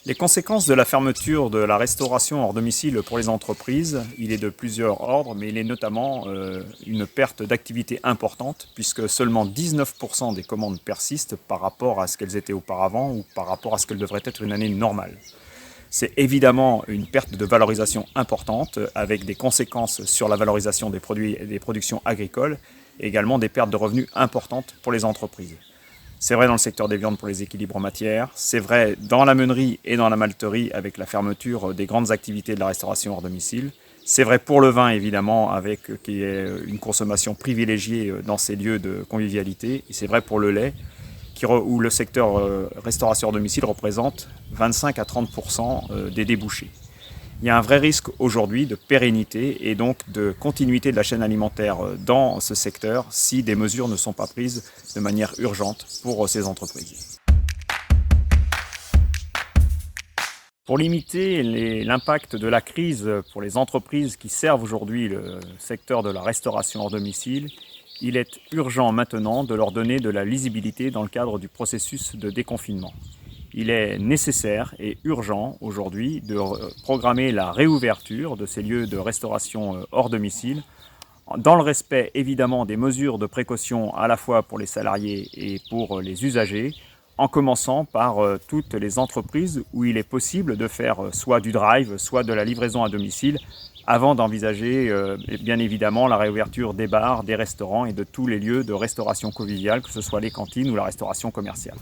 Les conséquences de la fermeture de la restauration hors domicile pour les entreprises, il est de plusieurs ordres, mais il est notamment une perte d'activité importante, puisque seulement 19% des commandes persistent par rapport à ce qu'elles étaient auparavant ou par rapport à ce qu'elle devrait être une année normale. C'est évidemment une perte de valorisation importante, avec des conséquences sur la valorisation des produits et des productions agricoles, et également des pertes de revenus importantes pour les entreprises. C'est vrai dans le secteur des viandes pour les équilibres matières, c'est vrai dans la meunerie et dans la malterie avec la fermeture des grandes activités de la restauration hors domicile. C'est vrai pour le vin évidemment avec qui est une consommation privilégiée dans ces lieux de convivialité. Et c'est vrai pour le lait où le secteur restauration hors domicile représente 25 à 30% des débouchés. Il y a un vrai risque aujourd'hui de pérennité et donc de continuité de la chaîne alimentaire dans ce secteur si des mesures ne sont pas prises de manière urgente pour ces entreprises. Pour limiter l'impact de la crise pour les entreprises qui servent aujourd'hui le secteur de la restauration hors domicile, il est urgent maintenant de leur donner de la lisibilité dans le cadre du processus de déconfinement. Il est nécessaire et urgent aujourd'hui de programmer la réouverture de ces lieux de restauration hors domicile, dans le respect évidemment des mesures de précaution à la fois pour les salariés et pour les usagers, en commençant par toutes les entreprises où il est possible de faire soit du drive, soit de la livraison à domicile, avant d'envisager bien évidemment la réouverture des bars, des restaurants et de tous les lieux de restauration conviviale, que ce soit les cantines ou la restauration commerciale.